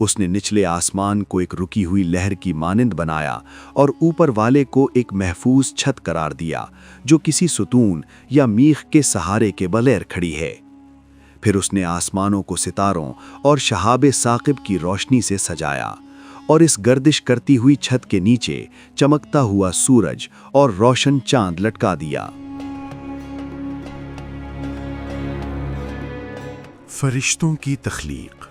اس نے نچلے آسمان کو ایک رکی ہوئی لہر کی مانند بنایا اور اوپر والے کو ایک محفوظ چھت قرار دیا جو کسی ستون یا میخ کے سہارے کے بغیر کھڑی ہے۔ پھر اس نے آسمانوں کو ستاروں اور شہاب ثاقب کی روشنی سے سجایا اور اس گردش کرتی ہوئی چھت کے نیچے چمکتا ہوا سورج اور روشن چاند لٹکا دیا۔ فرشتوں کی تخلیق۔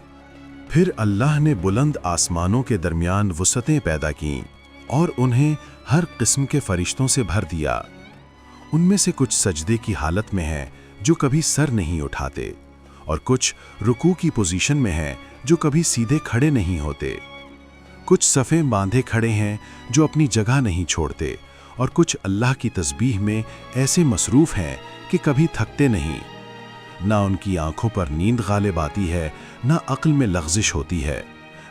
پھر اللہ نے بلند آسمانوں کے درمیان وسعتیں پیدا کیں اور انہیں ہر قسم کے فرشتوں سے بھر دیا۔ ان میں سے کچھ سجدے کی حالت میں ہیں جو کبھی سر نہیں اٹھاتے، اور کچھ رکوع کی پوزیشن میں ہیں جو کبھی سیدھے کھڑے نہیں ہوتے۔ کچھ صفیں باندھے کھڑے ہیں جو اپنی جگہ نہیں چھوڑتے، اور کچھ اللہ کی تسبیح میں ایسے مصروف ہیں کہ کبھی تھکتے نہیں۔ نہ ان کی آنکھوں پر نیند غالب آتی ہے، نہ عقل میں لغزش ہوتی ہے،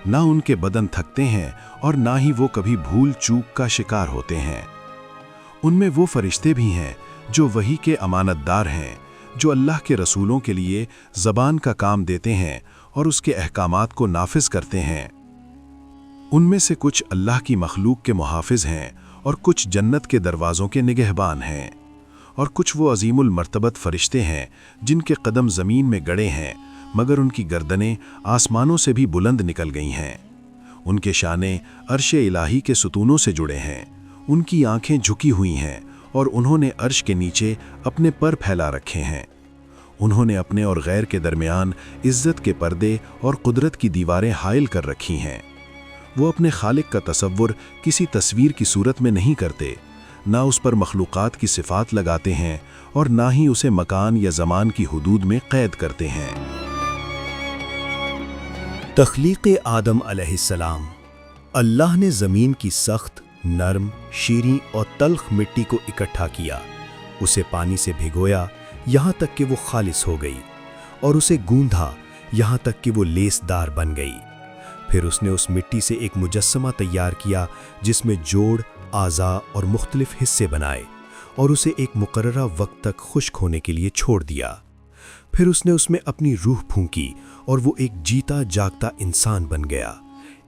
نہ ان کے بدن تھکتے ہیں اور نہ ہی وہ کبھی بھول چوک کا شکار ہوتے ہیں۔ ان میں وہ فرشتے بھی ہیں جو وحی کے امانت دار ہیں، جو اللہ کے رسولوں کے لیے زبان کا کام دیتے ہیں اور اس کے احکامات کو نافذ کرتے ہیں۔ ان میں سے کچھ اللہ کی مخلوق کے محافظ ہیں اور کچھ جنت کے دروازوں کے نگہبان ہیں، اور کچھ وہ عظیم المرتبت فرشتے ہیں جن کے قدم زمین میں گڑے ہیں مگر ان کی گردنیں آسمانوں سے بھی بلند نکل گئی ہیں۔ ان کے شانے عرش الہی کے ستونوں سے جڑے ہیں، ان کی آنکھیں جھکی ہوئی ہیں اور انہوں نے عرش کے نیچے اپنے پر پھیلا رکھے ہیں۔ انہوں نے اپنے اور غیر کے درمیان عزت کے پردے اور قدرت کی دیواریں حائل کر رکھی ہیں۔ وہ اپنے خالق کا تصور کسی تصویر کی صورت میں نہیں کرتے، نہ اس پر مخلوقات کی صفات لگاتے ہیں اور نہ ہی اسے مکان یا زمان کی حدود میں قید کرتے ہیں۔ تخلیق آدم علیہ السلام۔ اللہ نے زمین کی سخت، نرم، شیریں اور تلخ مٹی کو اکٹھا کیا، اسے پانی سے بھگویا یہاں تک کہ وہ خالص ہو گئی، اور اسے گوندھا یہاں تک کہ وہ لیس دار بن گئی۔ پھر اس نے اس مٹی سے ایک مجسمہ تیار کیا جس میں جوڑ، اعضاء اور مختلف حصے بنائے اور اسے ایک مقررہ وقت تک خشک ہونے کے لیے چھوڑ دیا۔ پھر اس نے اس میں اپنی روح پھونکی اور وہ ایک جیتا جاگتا انسان بن گیا،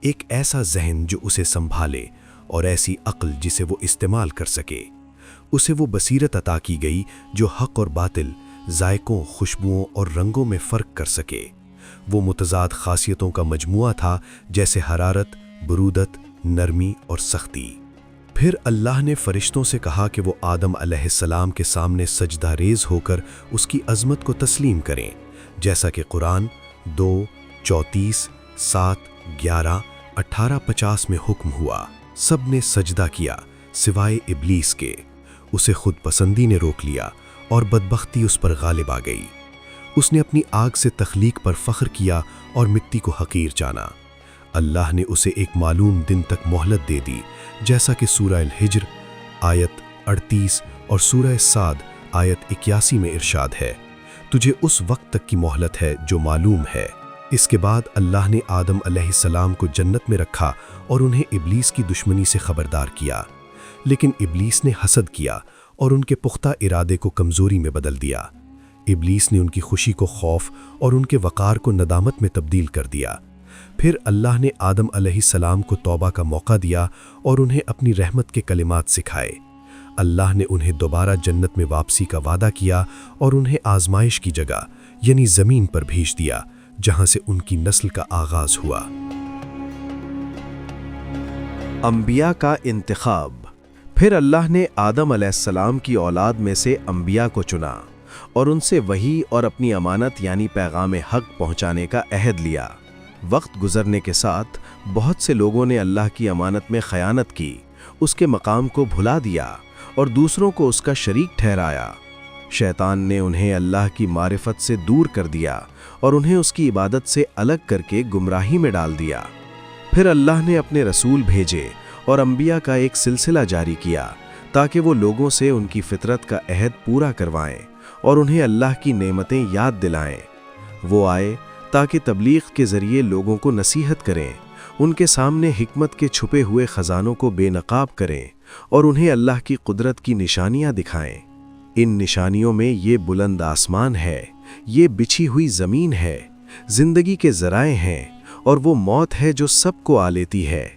ایک ایسا ذہن جو اسے سنبھالے اور ایسی عقل جسے وہ استعمال کر سکے۔ اسے وہ بصیرت عطا کی گئی جو حق اور باطل، ذائقوں، خوشبوؤں اور رنگوں میں فرق کر سکے۔ وہ متضاد خاصیتوں کا مجموعہ تھا جیسے حرارت، برودت، نرمی اور سختی۔ پھر اللہ نے فرشتوں سے کہا کہ وہ آدم علیہ السلام کے سامنے سجدہ ریز ہو کر اس کی عظمت کو تسلیم کریں، جیسا کہ قرآن 2:34، 7:11، 18:50 میں حکم ہوا۔ سب نے سجدہ کیا سوائے ابلیس کے۔ اسے خود پسندی نے روک لیا اور بدبختی اس پر غالب آ گئی۔ اس نے اپنی آگ سے تخلیق پر فخر کیا اور مٹی کو حقیر جانا۔ اللہ نے اسے ایک معلوم دن تک مہلت دے دی، جیسا کہ سورہ الحجر آیت 38 اور سورہ صاد آیت 81 میں ارشاد ہے، تجھے اس وقت تک کی مہلت ہے جو معلوم ہے۔ اس کے بعد اللہ نے آدم علیہ السلام کو جنت میں رکھا اور انہیں ابلیس کی دشمنی سے خبردار کیا، لیکن ابلیس نے حسد کیا اور ان کے پختہ ارادے کو کمزوری میں بدل دیا۔ ابلیس نے ان کی خوشی کو خوف اور ان کے وقار کو ندامت میں تبدیل کر دیا۔ پھر اللہ نے آدم علیہ السلام کو توبہ کا موقع دیا اور انہیں اپنی رحمت کے کلمات سکھائے۔ اللہ نے انہیں دوبارہ جنت میں واپسی کا وعدہ کیا اور انہیں آزمائش کی جگہ یعنی زمین پر بھیج دیا جہاں سے ان کی نسل کا آغاز ہوا۔ انبیاء کا انتخاب۔ پھر اللہ نے آدم علیہ السلام کی اولاد میں سے انبیاء کو چنا اور ان سے وحی اور اپنی امانت یعنی پیغام حق پہنچانے کا عہد لیا۔ وقت گزرنے کے ساتھ بہت سے لوگوں نے اللہ کی امانت میں خیانت کی، اس کے مقام کو بھلا دیا اور دوسروں کو اس کا شریک ٹھہرایا۔ شیطان نے انہیں اللہ کی معرفت سے دور کر دیا اور انہیں اس کی عبادت سے الگ کر کے گمراہی میں ڈال دیا۔ پھر اللہ نے اپنے رسول بھیجے اور انبیاء کا ایک سلسلہ جاری کیا تاکہ وہ لوگوں سے ان کی فطرت کا عہد پورا کروائیں اور انہیں اللہ کی نعمتیں یاد دلائیں۔ وہ آئے تاکہ تبلیغ کے ذریعے لوگوں کو نصیحت کریں، ان کے سامنے حکمت کے چھپے ہوئے خزانوں کو بے نقاب کریں اور انہیں اللہ کی قدرت کی نشانیاں دکھائیں۔ ان نشانیوں میں یہ بلند آسمان ہے، یہ بچھی ہوئی زمین ہے، زندگی کے ذرائع ہیں اور وہ موت ہے جو سب کو آ لیتی ہے۔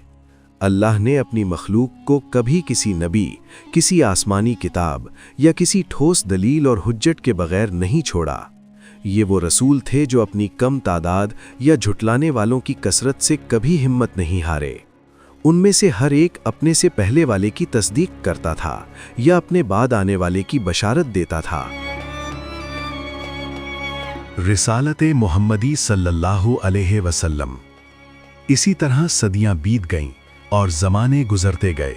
اللہ نے اپنی مخلوق کو کبھی کسی نبی، کسی آسمانی کتاب یا کسی ٹھوس دلیل اور حجت کے بغیر نہیں چھوڑا۔ یہ وہ رسول تھے جو اپنی کم تعداد یا جھٹلانے والوں کی کثرت سے کبھی ہمت نہیں ہارے۔ ان میں سے ہر ایک اپنے سے پہلے والے کی تصدیق کرتا تھا یا اپنے بعد آنے والے کی بشارت دیتا تھا۔ رسالت محمدی صلی اللہ علیہ وسلم۔ اسی طرح صدیاں بیت گئیں اور زمانے گزرتے گئے،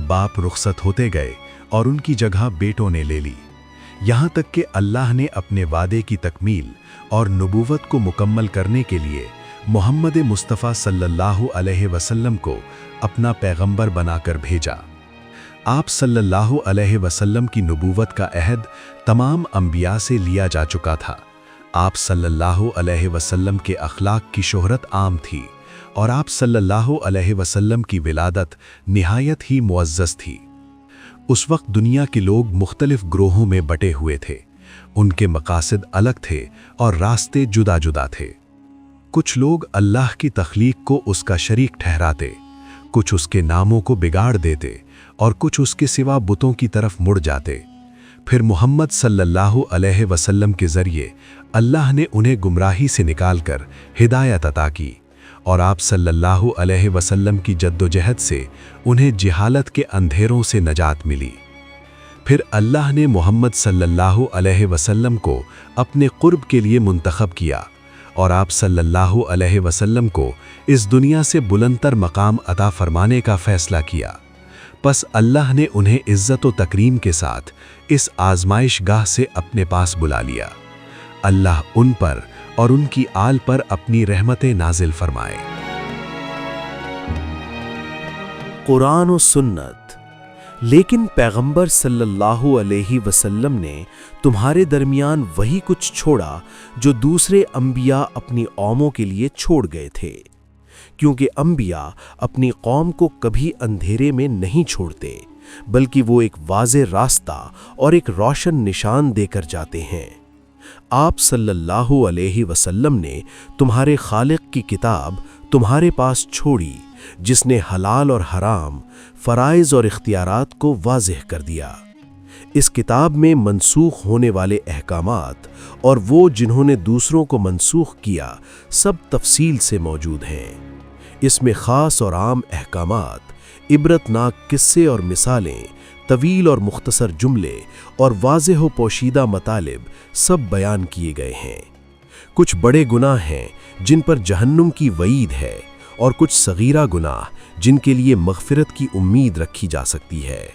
باپ رخصت ہوتے گئے اور ان کی جگہ بیٹوں نے لے لی، یہاں تک کہ اللہ نے اپنے وعدے کی تکمیل اور نبوت کو مکمل کرنے کے لیے محمد مصطفیٰ صلی اللہ علیہ وسلم کو اپنا پیغمبر بنا کر بھیجا۔ آپ صلی اللہ علیہ وسلم کی نبوت کا عہد تمام انبیاء سے لیا جا چکا تھا۔ آپ صلی اللہ علیہ وسلم کے اخلاق کی شہرت عام تھی اور آپ صلی اللہ علیہ وسلم کی ولادت نہایت ہی معزز تھی۔ اس وقت دنیا کے لوگ مختلف گروہوں میں بٹے ہوئے تھے، ان کے مقاصد الگ تھے اور راستے جدا جدا تھے۔ کچھ لوگ اللہ کی تخلیق کو اس کا شریک ٹھہراتے، کچھ اس کے ناموں کو بگاڑ دیتے اور کچھ اس کے سوا بتوں کی طرف مڑ جاتے۔ پھر محمد صلی اللہ علیہ وسلم کے ذریعے اللہ نے انہیں گمراہی سے نکال کر ہدایت عطا کی اور آپ صلی اللہ علیہ وسلم کی جدوجہد سے انہیں جہالت کے اندھیروں سے نجات ملی۔ پھر اللہ نے محمد صلی اللہ علیہ وسلم کو اپنے قرب کے لیے منتخب کیا اور آپ صلی اللہ علیہ وسلم کو اس دنیا سے بلندتر مقام عطا فرمانے کا فیصلہ کیا۔ پس اللہ نے انہیں عزت و تکریم کے ساتھ اس آزمائش گاہ سے اپنے پاس بلا لیا۔ اللہ ان پر اور ان کی آل پر اپنی رحمتیں نازل فرمائے۔ قرآن و سنت۔ لیکن پیغمبر صلی اللہ علیہ وسلم نے تمہارے درمیان وہی کچھ چھوڑا جو دوسرے انبیاء اپنی قوموں کے لیے چھوڑ گئے تھے، کیونکہ انبیاء اپنی قوم کو کبھی اندھیرے میں نہیں چھوڑتے، بلکہ وہ ایک واضح راستہ اور ایک روشن نشان دے کر جاتے ہیں۔ آپ صلی اللہ علیہ وسلم نے تمہارے خالق کی کتاب تمہارے پاس چھوڑی، جس نے حلال اور حرام، فرائض اور اختیارات کو واضح کر دیا۔ اس کتاب میں منسوخ ہونے والے احکامات اور وہ جنہوں نے دوسروں کو منسوخ کیا سب تفصیل سے موجود ہیں۔ اس میں خاص اور عام احکامات، عبرتناک قصے اور مثالیں، طویل اور مختصر جملے اور واضح و پوشیدہ مطالب سب بیان کیے گئے ہیں۔ کچھ بڑے گناہ ہیں جن پر جہنم کی وعید ہے اور کچھ صغیرہ گناہ جن کے لیے مغفرت کی امید رکھی جا سکتی ہے،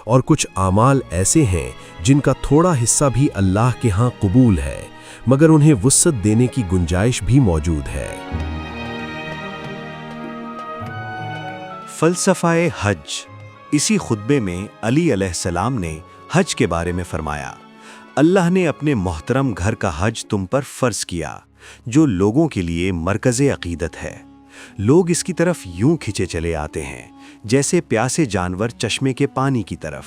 اور کچھ اعمال ایسے ہیں جن کا تھوڑا حصہ بھی اللہ کے ہاں قبول ہے، مگر انہیں وسعت دینے کی گنجائش بھی موجود ہے۔ فلسفہ حج۔ اسی خطبے میں علی علیہ السلام نے حج کے بارے میں فرمایا، اللہ نے اپنے محترم گھر کا حج تم پر فرض کیا، جو لوگوں کے لیے مرکز عقیدت ہے۔ لوگ اس کی طرف یوں کھچے چلے آتے ہیں جیسے پیاسے جانور چشمے کے پانی کی طرف۔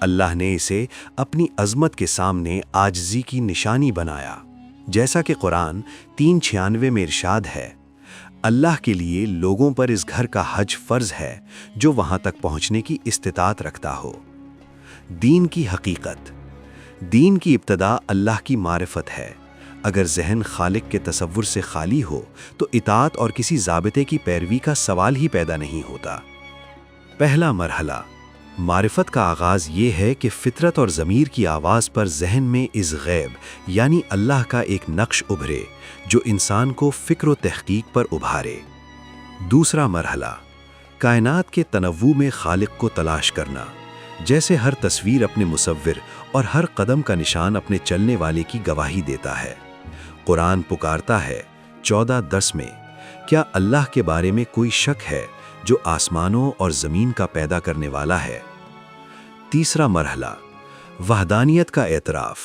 اللہ نے اسے اپنی عظمت کے سامنے عاجزی کی نشانی بنایا، جیسا کہ قرآن 3:96 میں ارشاد ہے، اللہ کے لیے لوگوں پر اس گھر کا حج فرض ہے جو وہاں تک پہنچنے کی استطاعت رکھتا ہو۔ دین کی حقیقت۔ دین کی ابتدا اللہ کی معرفت ہے۔ اگر ذہن خالق کے تصور سے خالی ہو تو اطاعت اور کسی ضابطے کی پیروی کا سوال ہی پیدا نہیں ہوتا۔ پہلا مرحلہ معرفت کا آغاز یہ ہے کہ فطرت اور ضمیر کی آواز پر ذہن میں اس غیب یعنی اللہ کا ایک نقش ابھرے جو انسان کو فکر و تحقیق پر ابھارے۔ دوسرا مرحلہ کائنات کے تنوع میں خالق کو تلاش کرنا، جیسے ہر تصویر اپنے مصور اور ہر قدم کا نشان اپنے چلنے والے کی گواہی دیتا ہے۔ قرآن پکارتا ہے 14:10 میں، کیا اللہ کے بارے میں کوئی شک ہے جو آسمانوں اور زمین کا پیدا کرنے والا ہے؟ تیسرا مرحلہ وحدانیت کا اعتراف۔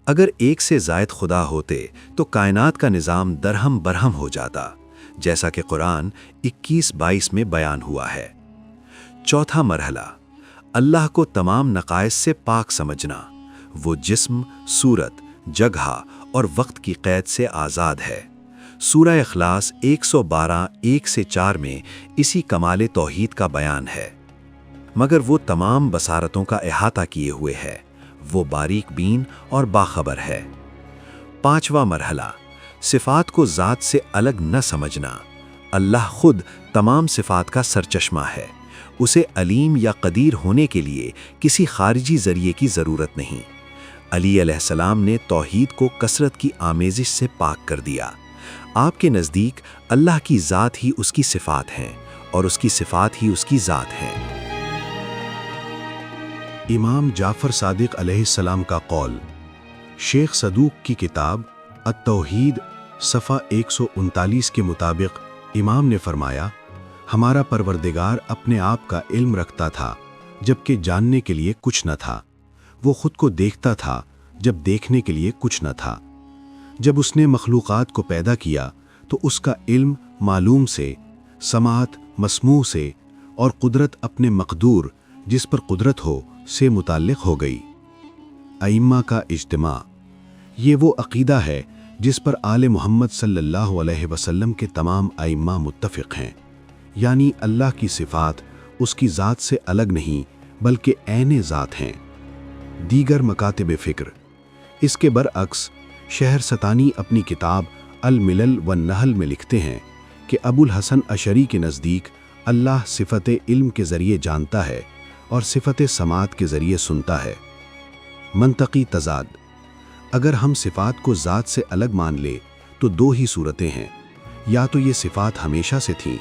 اگر ایک سے زائد خدا ہوتے تو کائنات کا نظام درہم برہم ہو جاتا، جیسا کہ قرآن 21:22 میں بیان ہوا ہے۔ چوتھا مرحلہ اللہ کو تمام نقائص سے پاک سمجھنا، وہ جسم، صورت، جگہ اور وقت کی قید سے آزاد ہے۔ سورہ اخلاص 112 1 سے 4 میں اسی کمال توحید کا بیان ہے، مگر وہ تمام بصارتوں کا احاطہ کیے ہوئے ہے، وہ باریک بین اور باخبر ہے۔ 5واں مرحلہ، صفات کو ذات سے الگ نہ سمجھنا۔ اللہ خود تمام صفات کا سرچشمہ ہے، اسے علیم یا قدیر ہونے کے لیے کسی خارجی ذریعے کی ضرورت نہیں۔ علی علیہ السلام نے توحید کو کثرت کی آمیزش سے پاک کر دیا۔ آپ کے نزدیک اللہ کی ذات ہی اس کی صفات ہیں اور اس کی صفات ہی اس کی ذات ہیں۔ امام جعفر صادق علیہ السلام کا قول، شیخ صدوق کی کتاب التوحید صفحہ 139 کے مطابق امام نے فرمایا، ہمارا پروردگار اپنے آپ کا علم رکھتا تھا جبکہ جاننے کے لیے کچھ نہ تھا، وہ خود کو دیکھتا تھا جب دیکھنے کے لیے کچھ نہ تھا۔ جب اس نے مخلوقات کو پیدا کیا تو اس کا علم معلوم سے، سماعت مسموع سے اور قدرت اپنے مقدور جس پر قدرت ہو سے متعلق ہو گئی۔ ائمہ کا اجتماع، یہ وہ عقیدہ ہے جس پر آل محمد صلی اللہ علیہ وسلم کے تمام ائمہ متفق ہیں، یعنی اللہ کی صفات اس کی ذات سے الگ نہیں بلکہ عین ذات ہیں۔ دیگر مکاتب فکر، اس کے برعکس شہر ستانی اپنی کتاب الملل والنحل میں لکھتے ہیں کہ ابو الحسن اشعری کے نزدیک اللہ صفت علم کے ذریعے جانتا ہے اور صفت سماعت کے ذریعے سنتا ہے۔ منطقی تضاد، اگر ہم صفات کو ذات سے الگ مان لے تو دو ہی صورتیں ہیں، یا تو یہ صفات ہمیشہ سے تھیں،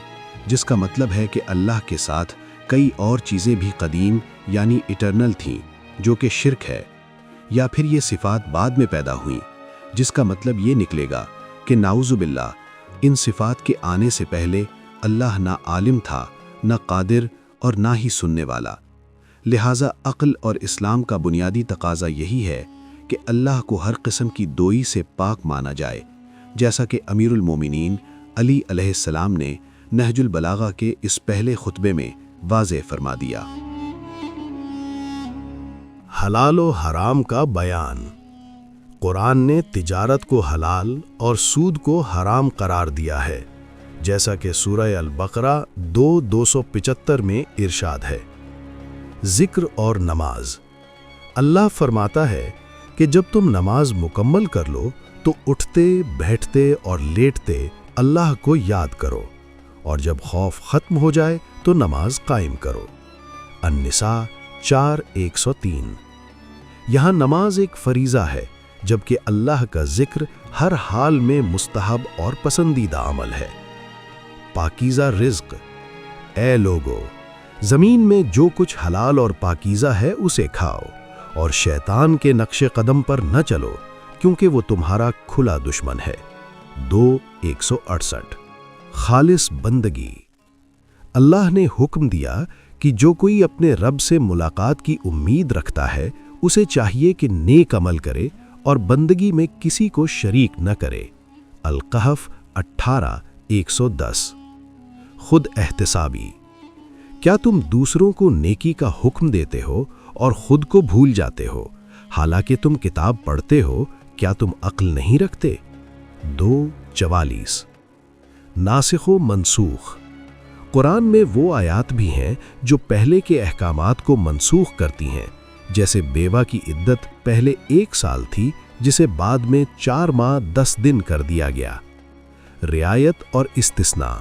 جس کا مطلب ہے کہ اللہ کے ساتھ کئی اور چیزیں بھی قدیم یعنی ایٹرنل تھیں جو کہ شرک ہے، یا پھر یہ صفات بعد میں پیدا ہوئیں، جس کا مطلب یہ نکلے گا کہ نعوذ باللہ ان صفات کے آنے سے پہلے اللہ نہ عالم تھا، نہ قادر اور نہ ہی سننے والا۔ لہٰذا عقل اور اسلام کا بنیادی تقاضا یہی ہے کہ اللہ کو ہر قسم کی دوئی سے پاک مانا جائے، جیسا کہ امیر المومنین علی علیہ السلام نے نہج البلاغہ کے اس پہلے خطبے میں واضح فرما دیا۔ حلال و حرام کا بیان۔ قرآن نے تجارت کو حلال اور سود کو حرام قرار دیا ہے، جیسا کہ سورہ البقرہ 2:275 میں ارشاد ہے۔ ذکر اور نماز، اللہ فرماتا ہے کہ جب تم نماز مکمل کر لو تو اٹھتے بیٹھتے اور لیٹتے اللہ کو یاد کرو، اور جب خوف ختم ہو جائے تو نماز قائم کرو۔ النساء 4:103۔ یہاں نماز ایک فریضہ ہے، جبکہ اللہ کا ذکر ہر حال میں مستحب اور پسندیدہ عمل ہے۔ پاکیزہ رزق، اے لوگو، زمین میں جو کچھ حلال اور پاکیزہ ہے اسے کھاؤ، اور شیطان کے نقش قدم پر نہ چلو کیونکہ وہ تمہارا کھلا دشمن ہے۔ 2:168۔ خالص بندگی، اللہ نے حکم دیا کہ جو کوئی اپنے رب سے ملاقات کی امید رکھتا ہے اسے چاہیے کہ نیک عمل کرے اور بندگی میں کسی کو شریک نہ کرے۔ القحف 18:110۔ خود احتسابی، کیا تم دوسروں کو نیکی کا حکم دیتے ہو اور خود کو بھول جاتے ہو؟ حالانکہ تم کتاب پڑھتے ہو، کیا تم عقل نہیں رکھتے؟ 2:44۔ ناسخ و منسوخ، قرآن میں وہ آیات بھی ہیں جو پہلے کے احکامات کو منسوخ کرتی ہیں، جیسے بیوہ کی عدت پہلے 1 سال تھی جسے بعد میں 4 ماہ 10 دن کر دیا گیا۔ رعایت اور استثناء،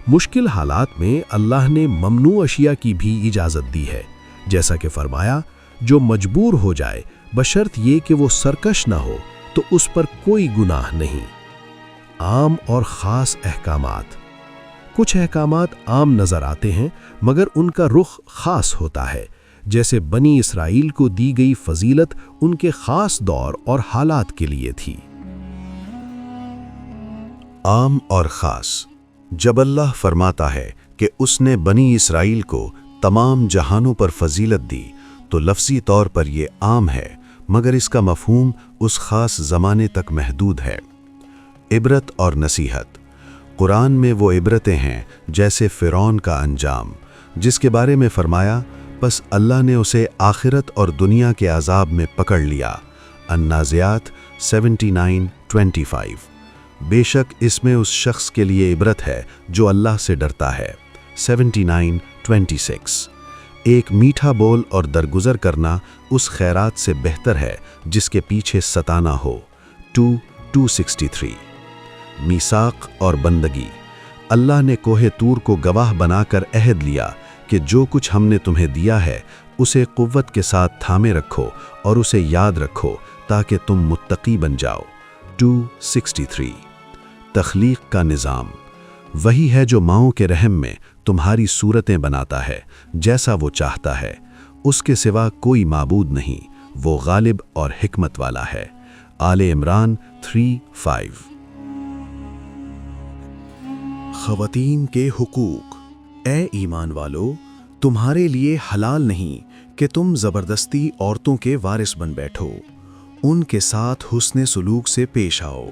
مشکل حالات میں اللہ نے ممنوع اشیاء کی بھی اجازت دی ہے، جیسا کہ فرمایا جو مجبور ہو جائے بشرط یہ کہ وہ سرکش نہ ہو تو اس پر کوئی گناہ نہیں۔ عام اور خاص احکامات، کچھ احکامات عام نظر آتے ہیں مگر ان کا رخ خاص ہوتا ہے، جیسے بنی اسرائیل کو دی گئی فضیلت ان کے خاص دور اور حالات کے لیے تھی۔ عام اور خاص، جب اللہ فرماتا ہے کہ اس نے بنی اسرائیل کو تمام جہانوں پر فضیلت دی تو لفظی طور پر یہ عام ہے، مگر اس کا مفہوم اس خاص زمانے تک محدود ہے۔ عبرت اور نصیحت، قرآن میں وہ عبرتیں ہیں جیسے فرعون کا انجام، جس کے بارے میں فرمایا پس اللہ نے اسے آخرت اور دنیا کے عذاب میں پکڑ لیا۔ النازعات 79:25۔ بے شک اس میں اس شخص کے لیے عبرت ہے جو اللہ سے ڈرتا ہے۔ 79:26 ایک میٹھا بول اور درگزر کرنا اس خیرات سے بہتر ہے جس کے پیچھے ستانا ہو۔ 2:263 میثاق اور بندگی۔ اللہ نے کوہ طور کو گواہ بنا کر عہد لیا کہ جو کچھ ہم نے تمہیں دیا ہے اسے قوت کے ساتھ تھامے رکھو اور اسے یاد رکھو تاکہ تم متقی بن جاؤ۔ 2:63 تخلیق کا نظام۔ وہی ہے جو ماؤں کے رحم میں تمہاری صورتیں بناتا ہے جیسا وہ چاہتا ہے، اس کے سوا کوئی معبود نہیں، وہ غالب اور حکمت والا ہے۔ آل عمران 3:5 خواتین کے حقوق۔ اے ایمان والو، تمہارے لیے حلال نہیں کہ تم زبردستی عورتوں کے وارث بن بیٹھو، ان کے ساتھ حسن سلوک سے پیش آؤ۔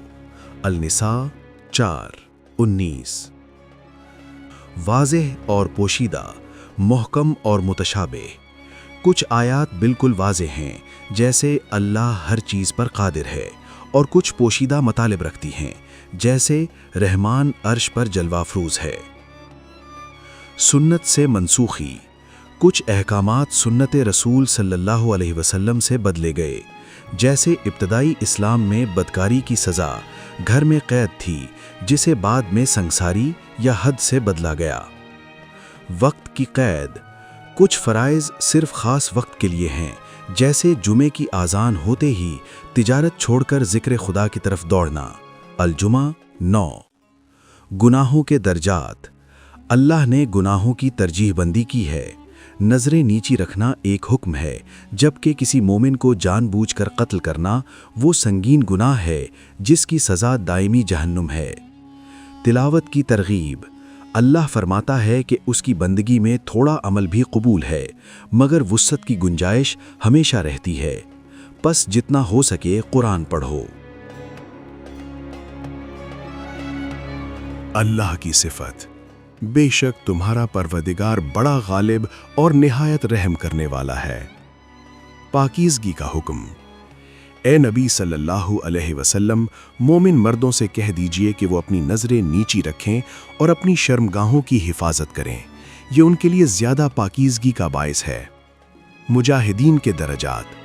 النساء 4:19 واضح اور پوشیدہ، محکم اور متشابہ۔ کچھ آیات بالکل واضح ہیں جیسے اللہ ہر چیز پر قادر ہے، اور کچھ پوشیدہ مطالب رکھتی ہیں جیسے رحمان عرش پر جلوہ افروز ہے۔ سنت سے منسوخی۔ کچھ احکامات سنت رسول صلی اللہ علیہ وسلم سے بدلے گئے، جیسے ابتدائی اسلام میں بدکاری کی سزا گھر میں قید تھی جسے بعد میں سنگساری یا حد سے بدلا گیا۔ وقت کی قید۔ کچھ فرائض صرف خاص وقت کے لیے ہیں، جیسے جمعے کی اذان ہوتے ہی تجارت چھوڑ کر ذکر خدا کی طرف دوڑنا۔ الجمعہ 9۔ گناہوں کے درجات۔ اللہ نے گناہوں کی ترجیح بندی کی ہے۔ نظریں نیچی رکھنا ایک حکم ہے، جبکہ کسی مومن کو جان بوجھ کر قتل کرنا وہ سنگین گناہ ہے جس کی سزا دائمی جہنم ہے۔ تلاوت کی ترغیب۔ اللہ فرماتا ہے کہ اس کی بندگی میں تھوڑا عمل بھی قبول ہے، مگر وسعت کی گنجائش ہمیشہ رہتی ہے، پس جتنا ہو سکے قرآن پڑھو۔ اللہ کی صفت۔ بے شک تمہارا پروردگار بڑا غالب اور نہایت رحم کرنے والا ہے۔ پاکیزگی کا حکم۔ اے نبی صلی اللہ علیہ وسلم، مومن مردوں سے کہہ دیجئے کہ وہ اپنی نظریں نیچی رکھیں اور اپنی شرمگاہوں کی حفاظت کریں، یہ ان کے لیے زیادہ پاکیزگی کا باعث ہے۔ مجاہدین کے درجات۔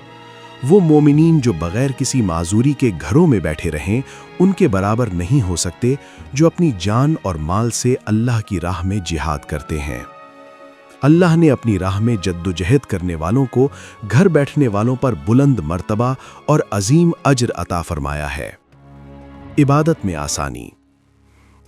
وہ مومنین جو بغیر کسی معذوری کے گھروں میں بیٹھے رہیں ان کے برابر نہیں ہو سکتے جو اپنی جان اور مال سے اللہ کی راہ میں جہاد کرتے ہیں۔ اللہ نے اپنی راہ میں جد و جہد کرنے والوں کو گھر بیٹھنے والوں پر بلند مرتبہ اور عظیم اجر عطا فرمایا ہے۔ عبادت میں آسانی۔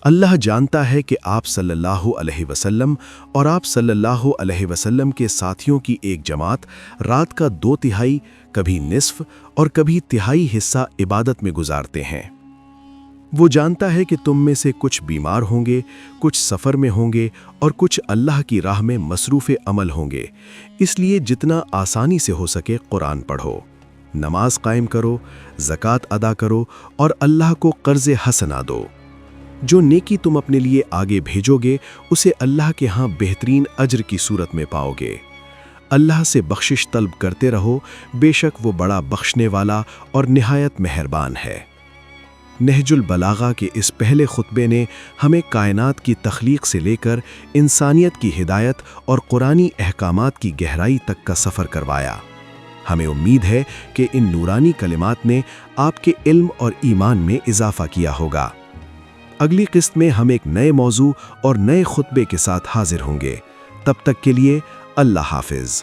اللہ جانتا ہے کہ آپ صلی اللہ علیہ وسلم اور آپ صلی اللہ علیہ وسلم کے ساتھیوں کی ایک جماعت رات کا 2/3 کبھی نصف اور کبھی تہائی حصہ عبادت میں گزارتے ہیں۔ وہ جانتا ہے کہ تم میں سے کچھ بیمار ہوں گے، کچھ سفر میں ہوں گے اور کچھ اللہ کی راہ میں مصروف عمل ہوں گے، اس لیے جتنا آسانی سے ہو سکے قرآن پڑھو، نماز قائم کرو، زکوٰۃ ادا کرو اور اللہ کو قرض حسنہ دو۔ جو نیکی تم اپنے لیے آگے بھیجو گے اسے اللہ کے ہاں بہترین اجر کی صورت میں پاؤ گے۔ اللہ سے بخشش طلب کرتے رہو، بے شک وہ بڑا بخشنے والا اور نہایت مہربان ہے۔ نہج البلاغہ کے اس پہلے خطبے نے ہمیں کائنات کی تخلیق سے لے کر انسانیت کی ہدایت اور قرآنی احکامات کی گہرائی تک کا سفر کروایا۔ ہمیں امید ہے کہ ان نورانی کلمات نے آپ کے علم اور ایمان میں اضافہ کیا ہوگا۔ اگلی قسط میں ہم ایک نئے موضوع اور نئے خطبے کے ساتھ حاضر ہوں گے۔ تب تک کے لیے اللہ حافظ۔